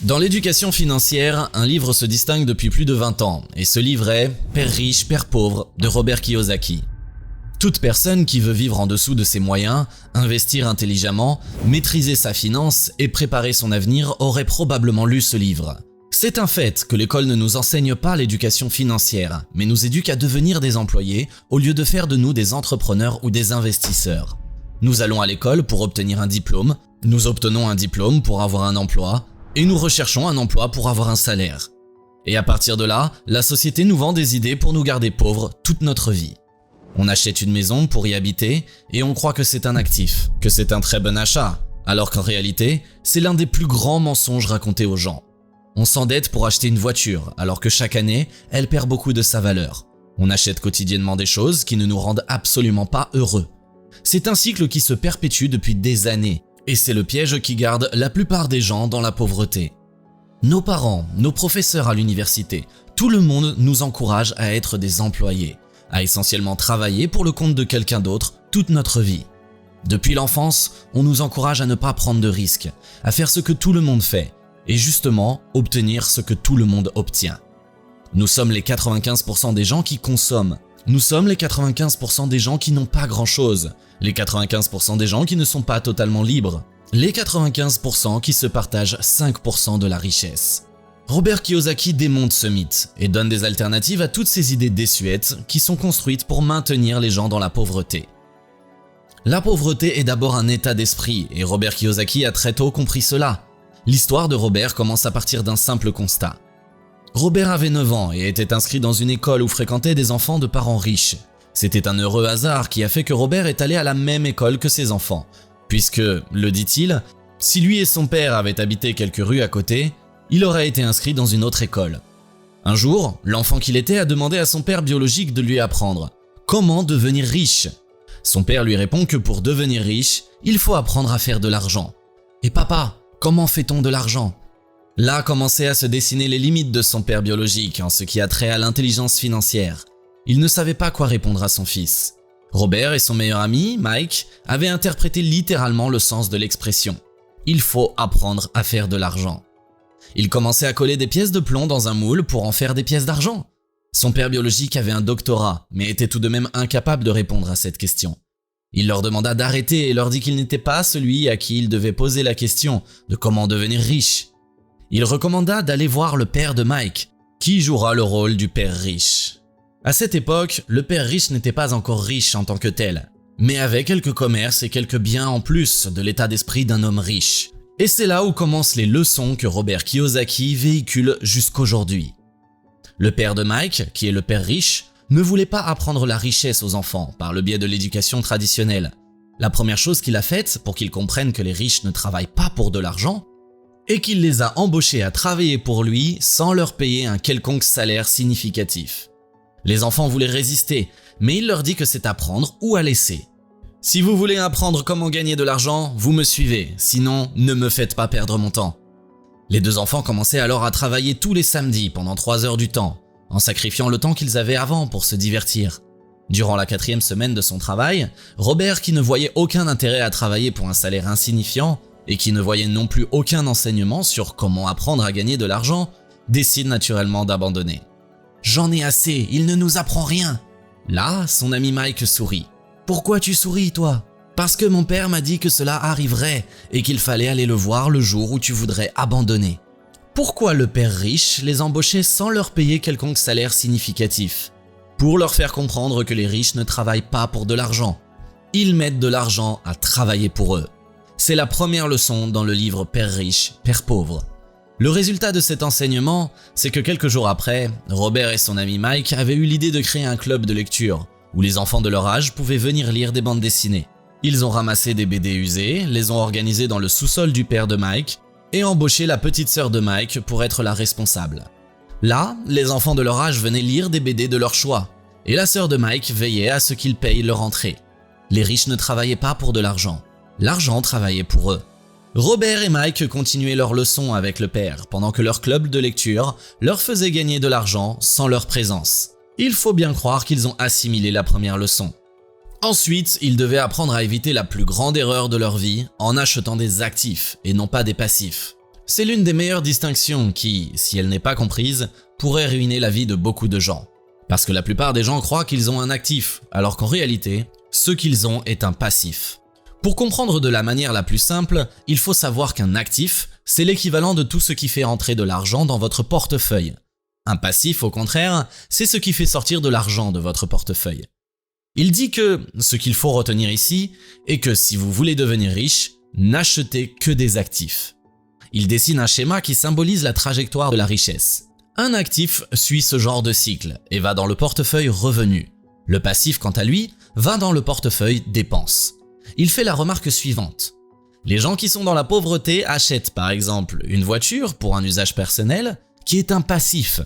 Dans l'éducation financière, un livre se distingue depuis plus de 20 ans, et ce livre est « Père riche, Père pauvre » de Robert Kiyosaki. Toute personne qui veut vivre en dessous de ses moyens, investir intelligemment, maîtriser sa finance et préparer son avenir aurait probablement lu ce livre. C'est un fait que l'école ne nous enseigne pas l'éducation financière, mais nous éduque à devenir des employés au lieu de faire de nous des entrepreneurs ou des investisseurs. Nous allons à l'école pour obtenir un diplôme, nous obtenons un diplôme pour avoir un emploi, et nous recherchons un emploi pour avoir un salaire. Et à partir de là, la société nous vend des idées pour nous garder pauvres toute notre vie. On achète une maison pour y habiter et on croit que c'est un actif, que c'est un très bon achat, alors qu'en réalité, c'est l'un des plus grands mensonges racontés aux gens. On s'endette pour acheter une voiture, alors que chaque année, elle perd beaucoup de sa valeur. On achète quotidiennement des choses qui ne nous rendent absolument pas heureux. C'est un cycle qui se perpétue depuis des années, et c'est le piège qui garde la plupart des gens dans la pauvreté. Nos parents, nos professeurs à l'université, tout le monde nous encourage à être des employés, à essentiellement travailler pour le compte de quelqu'un d'autre toute notre vie. Depuis l'enfance, on nous encourage à ne pas prendre de risques, à faire ce que tout le monde fait, et justement obtenir ce que tout le monde obtient. Nous sommes les 95% des gens qui consomment. Nous sommes les 95% des gens qui n'ont pas grand-chose, les 95% des gens qui ne sont pas totalement libres, les 95% qui se partagent 5% de la richesse. Robert Kiyosaki démonte ce mythe et donne des alternatives à toutes ces idées désuètes qui sont construites pour maintenir les gens dans la pauvreté. La pauvreté est d'abord un état d'esprit et Robert Kiyosaki a très tôt compris cela. L'histoire de Robert commence à partir d'un simple constat. Robert avait 9 ans et était inscrit dans une école où fréquentaient des enfants de parents riches. C'était un heureux hasard qui a fait que Robert est allé à la même école que ses enfants, puisque, le dit-il, si lui et son père avaient habité quelques rues à côté, il aurait été inscrit dans une autre école. Un jour, l'enfant qu'il était a demandé à son père biologique de lui apprendre comment devenir riche. Son père lui répond que pour devenir riche, il faut apprendre à faire de l'argent. Et papa, comment fait-on de l'argent ? Là commençaient à se dessiner les limites de son père biologique en ce qui a trait à l'intelligence financière. Il ne savait pas quoi répondre à son fils. Robert et son meilleur ami, Mike, avaient interprété littéralement le sens de l'expression. Il faut apprendre à faire de l'argent. Il commençait à coller des pièces de plomb dans un moule pour en faire des pièces d'argent. Son père biologique avait un doctorat, mais était tout de même incapable de répondre à cette question. Il leur demanda d'arrêter et leur dit qu'il n'était pas celui à qui il devait poser la question de comment devenir riche. Il recommanda d'aller voir le père de Mike, qui jouera le rôle du père riche. À cette époque, le père riche n'était pas encore riche en tant que tel, mais avait quelques commerces et quelques biens en plus de l'état d'esprit d'un homme riche. Et c'est là où commencent les leçons que Robert Kiyosaki véhicule jusqu'aujourd'hui. Le père de Mike, qui est le père riche, ne voulait pas apprendre la richesse aux enfants par le biais de l'éducation traditionnelle. La première chose qu'il a faite pour qu'ils comprennent que les riches ne travaillent pas pour de l'argent, est qu'il les a embauchés à travailler pour lui sans leur payer un quelconque salaire significatif. Les enfants voulaient résister, mais il leur dit que c'est à prendre ou à laisser. Si vous voulez apprendre comment gagner de l'argent, vous me suivez, sinon ne me faites pas perdre mon temps. Les deux enfants commençaient alors à travailler tous les samedis pendant 3 heures du temps, en sacrifiant le temps qu'ils avaient avant pour se divertir. Durant la 4e semaine de son travail, Robert, qui ne voyait aucun intérêt à travailler pour un salaire insignifiant, et qui ne voyait non plus aucun enseignement sur comment apprendre à gagner de l'argent, décide naturellement d'abandonner. « J'en ai assez, il ne nous apprend rien !» Là, son ami Mike sourit. « Pourquoi tu souris, toi ? Parce que mon père m'a dit que cela arriverait et qu'il fallait aller le voir le jour où tu voudrais abandonner. » Pourquoi le père riche les embauchait sans leur payer quelconque salaire significatif ? Pour leur faire comprendre que les riches ne travaillent pas pour de l'argent. Ils mettent de l'argent à travailler pour eux. C'est la première leçon dans le livre Père riche, Père pauvre. Le résultat de cet enseignement, c'est que quelques jours après, Robert et son ami Mike avaient eu l'idée de créer un club de lecture, où les enfants de leur âge pouvaient venir lire des bandes dessinées. Ils ont ramassé des BD usés, les ont organisés dans le sous-sol du père de Mike, et embauché la petite sœur de Mike pour être la responsable. Là, les enfants de leur âge venaient lire des BD de leur choix, et la sœur de Mike veillait à ce qu'ils payent leur entrée. Les riches ne travaillaient pas pour de l'argent. L'argent travaillait pour eux. Robert et Mike continuaient leurs leçons avec le père, pendant que leur club de lecture leur faisait gagner de l'argent sans leur présence. Il faut bien croire qu'ils ont assimilé la première leçon. Ensuite, ils devaient apprendre à éviter la plus grande erreur de leur vie en achetant des actifs et non pas des passifs. C'est l'une des meilleures distinctions qui, si elle n'est pas comprise, pourrait ruiner la vie de beaucoup de gens. Parce que la plupart des gens croient qu'ils ont un actif, alors qu'en réalité, ce qu'ils ont est un passif. Pour comprendre de la manière la plus simple, il faut savoir qu'un actif, c'est l'équivalent de tout ce qui fait entrer de l'argent dans votre portefeuille. Un passif, au contraire, c'est ce qui fait sortir de l'argent de votre portefeuille. Il dit que ce qu'il faut retenir ici est que si vous voulez devenir riche, n'achetez que des actifs. Il dessine un schéma qui symbolise la trajectoire de la richesse. Un actif suit ce genre de cycle et va dans le portefeuille revenus. Le passif, quant à lui, va dans le portefeuille dépenses. Il fait la remarque suivante. Les gens qui sont dans la pauvreté achètent par exemple une voiture pour un usage personnel qui est un passif.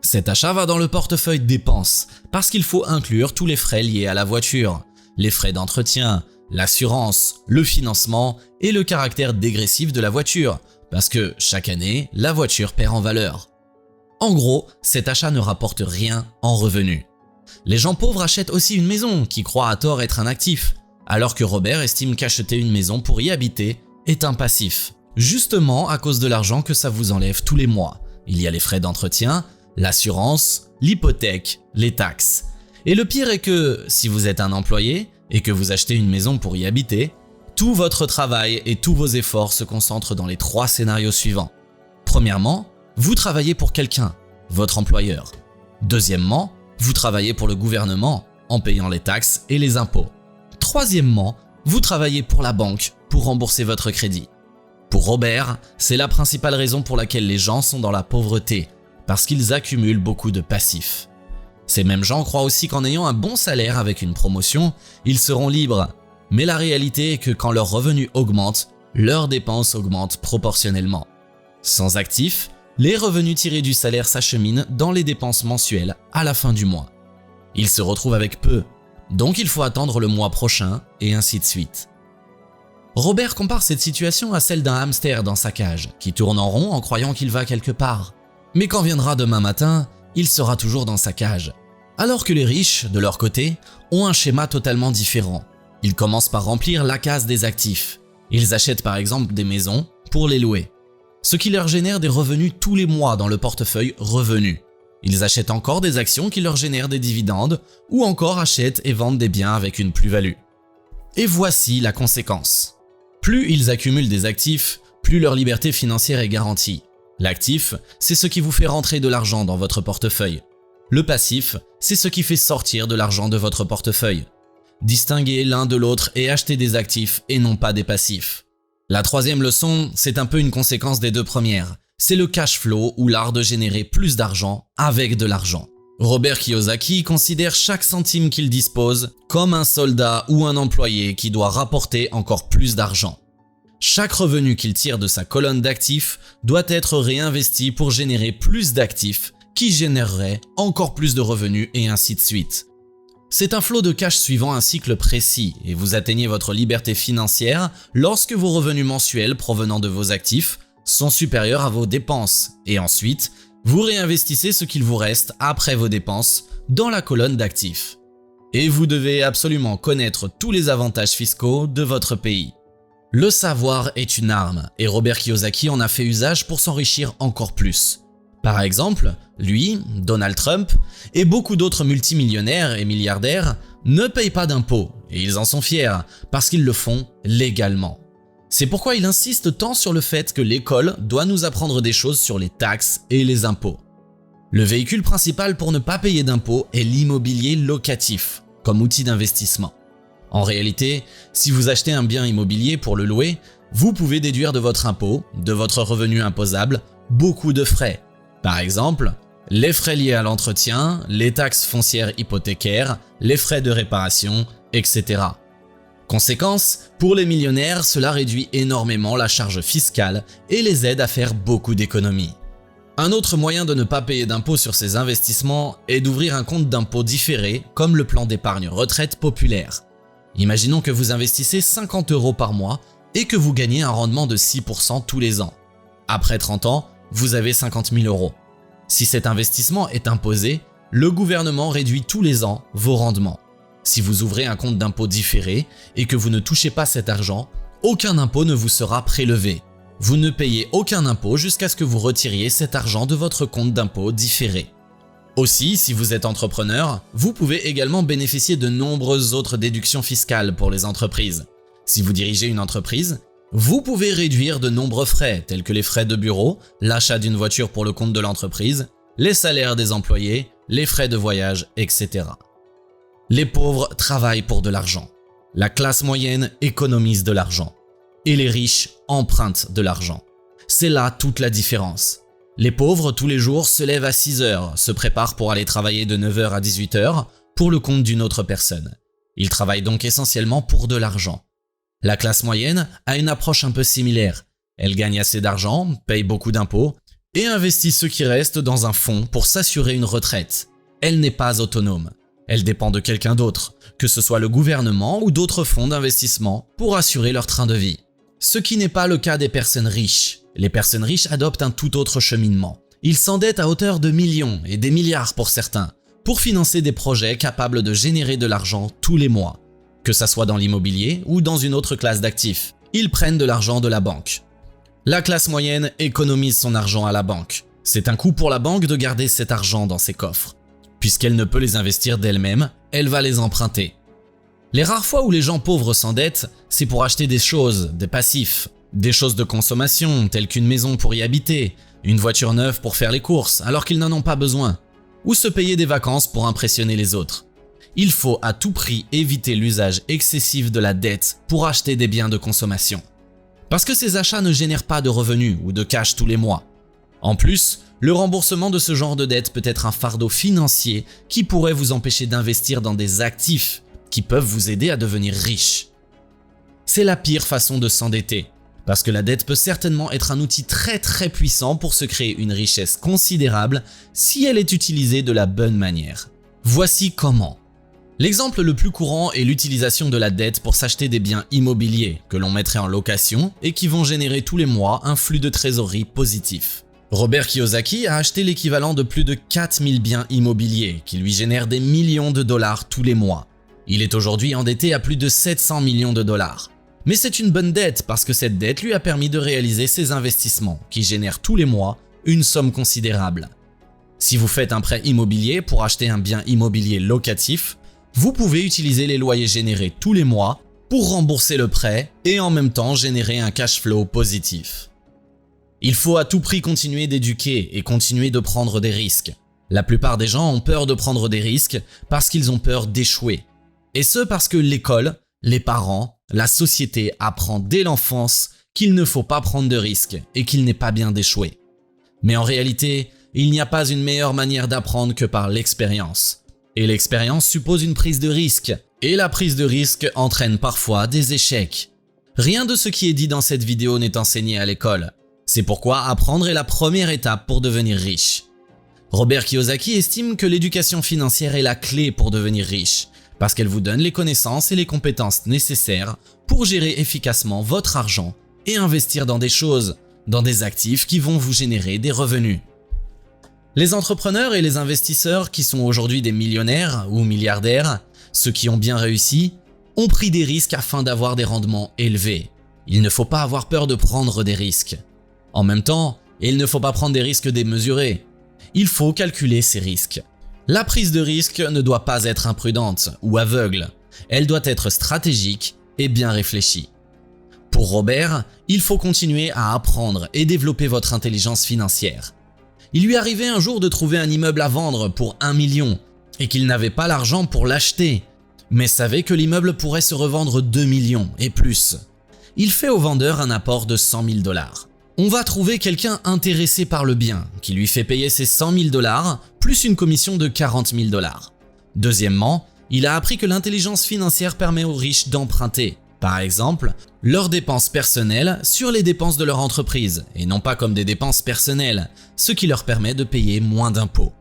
Cet achat va dans le portefeuille dépenses parce qu'il faut inclure tous les frais liés à la voiture, les frais d'entretien, l'assurance, le financement et le caractère dégressif de la voiture parce que chaque année, la voiture perd en valeur. En gros, cet achat ne rapporte rien en revenus. Les gens pauvres achètent aussi une maison qui croient à tort être un actif, alors que Robert estime qu'acheter une maison pour y habiter est un passif. Justement à cause de l'argent que ça vous enlève tous les mois. Il y a les frais d'entretien, l'assurance, l'hypothèque, les taxes. Et le pire est que, si vous êtes un employé et que vous achetez une maison pour y habiter, tout votre travail et tous vos efforts se concentrent dans les 3 scénarios suivants. Premièrement, vous travaillez pour quelqu'un, votre employeur. Deuxièmement, vous travaillez pour le gouvernement en payant les taxes et les impôts. Troisièmement, vous travaillez pour la banque pour rembourser votre crédit. Pour Robert, c'est la principale raison pour laquelle les gens sont dans la pauvreté, parce qu'ils accumulent beaucoup de passifs. Ces mêmes gens croient aussi qu'en ayant un bon salaire avec une promotion, ils seront libres. Mais la réalité est que quand leurs revenus augmentent, leurs dépenses augmentent proportionnellement. Sans actifs, les revenus tirés du salaire s'acheminent dans les dépenses mensuelles à la fin du mois. Ils se retrouvent avec peu, donc il faut attendre le mois prochain et ainsi de suite. Robert compare cette situation à celle d'un hamster dans sa cage, qui tourne en rond en croyant qu'il va quelque part. Mais quand viendra demain matin, il sera toujours dans sa cage. Alors que les riches, de leur côté, ont un schéma totalement différent. Ils commencent par remplir la case des actifs. Ils achètent par exemple des maisons pour les louer, ce qui leur génère des revenus tous les mois dans le portefeuille revenus. Ils achètent encore des actions qui leur génèrent des dividendes ou encore achètent et vendent des biens avec une plus-value. Et voici la conséquence. Plus ils accumulent des actifs, plus leur liberté financière est garantie. L'actif, c'est ce qui vous fait rentrer de l'argent dans votre portefeuille. Le passif, c'est ce qui fait sortir de l'argent de votre portefeuille. Distinguez l'un de l'autre et achetez des actifs et non pas des passifs. La troisième leçon, c'est un peu une conséquence des 2 premières. C'est le cash flow ou l'art de générer plus d'argent avec de l'argent. Robert Kiyosaki considère chaque centime qu'il dispose comme un soldat ou un employé qui doit rapporter encore plus d'argent. Chaque revenu qu'il tire de sa colonne d'actifs doit être réinvesti pour générer plus d'actifs qui généreraient encore plus de revenus et ainsi de suite. C'est un flot de cash suivant un cycle précis et vous atteignez votre liberté financière lorsque vos revenus mensuels provenant de vos actifs sont supérieurs à vos dépenses et ensuite, vous réinvestissez ce qu'il vous reste après vos dépenses dans la colonne d'actifs. Et vous devez absolument connaître tous les avantages fiscaux de votre pays. Le savoir est une arme et Robert Kiyosaki en a fait usage pour s'enrichir encore plus. Par exemple, lui, Donald Trump et beaucoup d'autres multimillionnaires et milliardaires ne payent pas d'impôts et ils en sont fiers parce qu'ils le font légalement. C'est pourquoi il insiste tant sur le fait que l'école doit nous apprendre des choses sur les taxes et les impôts. Le véhicule principal pour ne pas payer d'impôts est l'immobilier locatif, comme outil d'investissement. En réalité, si vous achetez un bien immobilier pour le louer, vous pouvez déduire de votre impôt, de votre revenu imposable, beaucoup de frais. Par exemple, les frais liés à l'entretien, les taxes foncières hypothécaires, les frais de réparation, etc. Conséquence, pour les millionnaires, cela réduit énormément la charge fiscale et les aide à faire beaucoup d'économies. Un autre moyen de ne pas payer d'impôts sur ces investissements est d'ouvrir un compte d'impôt différé comme le plan d'épargne retraite populaire. Imaginons que vous investissez 50 € par mois et que vous gagnez un rendement de 6% tous les ans. Après 30 ans, vous avez 50 000 €. Si cet investissement est imposé, le gouvernement réduit tous les ans vos rendements. Si vous ouvrez un compte d'impôt différé et que vous ne touchez pas cet argent, aucun impôt ne vous sera prélevé. Vous ne payez aucun impôt jusqu'à ce que vous retiriez cet argent de votre compte d'impôt différé. Aussi, si vous êtes entrepreneur, vous pouvez également bénéficier de nombreuses autres déductions fiscales pour les entreprises. Si vous dirigez une entreprise, vous pouvez réduire de nombreux frais tels que les frais de bureau, l'achat d'une voiture pour le compte de l'entreprise, les salaires des employés, les frais de voyage, etc. Les pauvres travaillent pour de l'argent. La classe moyenne économise de l'argent. Et les riches empruntent de l'argent. C'est là toute la différence. Les pauvres, tous les jours, se lèvent à 6 heures, se préparent pour aller travailler de 9 h à 18 h pour le compte d'une autre personne. Ils travaillent donc essentiellement pour de l'argent. La classe moyenne a une approche un peu similaire. Elle gagne assez d'argent, paye beaucoup d'impôts et investit ce qui reste dans un fonds pour s'assurer une retraite. Elle n'est pas autonome. Elle dépend de quelqu'un d'autre, que ce soit le gouvernement ou d'autres fonds d'investissement pour assurer leur train de vie. Ce qui n'est pas le cas des personnes riches. Les personnes riches adoptent un tout autre cheminement. Ils s'endettent à hauteur de millions et des milliards pour certains, pour financer des projets capables de générer de l'argent tous les mois. Que ça soit dans l'immobilier ou dans une autre classe d'actifs, ils prennent de l'argent de la banque. La classe moyenne économise son argent à la banque. C'est un coût pour la banque de garder cet argent dans ses coffres. Puisqu'elle ne peut les investir d'elle-même, elle va les emprunter. Les rares fois où les gens pauvres s'endettent, c'est pour acheter des choses, des passifs, des choses de consommation telles qu'une maison pour y habiter, une voiture neuve pour faire les courses alors qu'ils n'en ont pas besoin, ou se payer des vacances pour impressionner les autres. Il faut à tout prix éviter l'usage excessif de la dette pour acheter des biens de consommation. Parce que ces achats ne génèrent pas de revenus ou de cash tous les mois. En plus, le remboursement de ce genre de dette peut être un fardeau financier qui pourrait vous empêcher d'investir dans des actifs qui peuvent vous aider à devenir riche. C'est la pire façon de s'endetter, parce que la dette peut certainement être un outil très puissant pour se créer une richesse considérable si elle est utilisée de la bonne manière. Voici comment. L'exemple le plus courant est l'utilisation de la dette pour s'acheter des biens immobiliers que l'on mettrait en location et qui vont générer tous les mois un flux de trésorerie positif. Robert Kiyosaki a acheté l'équivalent de plus de 4000 biens immobiliers qui lui génèrent des millions de dollars tous les mois. Il est aujourd'hui endetté à plus de 700 millions de dollars. Mais c'est une bonne dette parce que cette dette lui a permis de réaliser ses investissements qui génèrent tous les mois une somme considérable. Si vous faites un prêt immobilier pour acheter un bien immobilier locatif, vous pouvez utiliser les loyers générés tous les mois pour rembourser le prêt et en même temps générer un cash flow positif. Il faut à tout prix continuer d'éduquer et continuer de prendre des risques. La plupart des gens ont peur de prendre des risques parce qu'ils ont peur d'échouer. Et ce parce que l'école, les parents, la société apprend dès l'enfance qu'il ne faut pas prendre de risques et qu'il n'est pas bien d'échouer. Mais en réalité, il n'y a pas une meilleure manière d'apprendre que par l'expérience. Et l'expérience suppose une prise de risque. Et la prise de risque entraîne parfois des échecs. Rien de ce qui est dit dans cette vidéo n'est enseigné à l'école. C'est pourquoi apprendre est la première étape pour devenir riche. Robert Kiyosaki estime que l'éducation financière est la clé pour devenir riche, parce qu'elle vous donne les connaissances et les compétences nécessaires pour gérer efficacement votre argent et investir dans des choses, dans des actifs qui vont vous générer des revenus. Les entrepreneurs et les investisseurs qui sont aujourd'hui des millionnaires ou milliardaires, ceux qui ont bien réussi, ont pris des risques afin d'avoir des rendements élevés. Il ne faut pas avoir peur de prendre des risques. En même temps, il ne faut pas prendre des risques démesurés. Il faut calculer ces risques. La prise de risque ne doit pas être imprudente ou aveugle. Elle doit être stratégique et bien réfléchie. Pour Robert, il faut continuer à apprendre et développer votre intelligence financière. Il lui arrivait un jour de trouver un immeuble à vendre pour 1 million et qu'il n'avait pas l'argent pour l'acheter, mais savait que l'immeuble pourrait se revendre 2 millions et plus. Il fait au vendeur un apport de 100 000 $. On va trouver quelqu'un intéressé par le bien, qui lui fait payer ses 100 000 $ plus une commission de 40 000 $. Deuxièmement, il a appris que l'intelligence financière permet aux riches d'emprunter, par exemple, leurs dépenses personnelles sur les dépenses de leur entreprise, et non pas comme des dépenses personnelles, ce qui leur permet de payer moins d'impôts.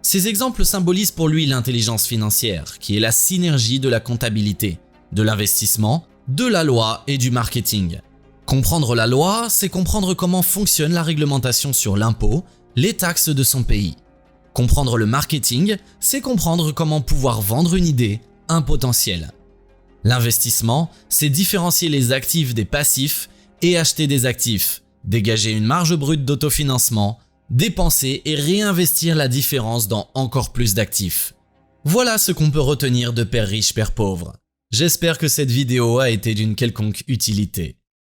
Ces exemples symbolisent pour lui l'intelligence financière, qui est la synergie de la comptabilité, de l'investissement, de la loi et du marketing. Comprendre la loi, c'est comprendre comment fonctionne la réglementation sur l'impôt, les taxes de son pays. Comprendre le marketing, c'est comprendre comment pouvoir vendre une idée, un potentiel. L'investissement, c'est différencier les actifs des passifs et acheter des actifs, dégager une marge brute d'autofinancement, dépenser et réinvestir la différence dans encore plus d'actifs. Voilà ce qu'on peut retenir de Père riche, Père pauvre. J'espère que cette vidéo a été d'une quelconque utilité.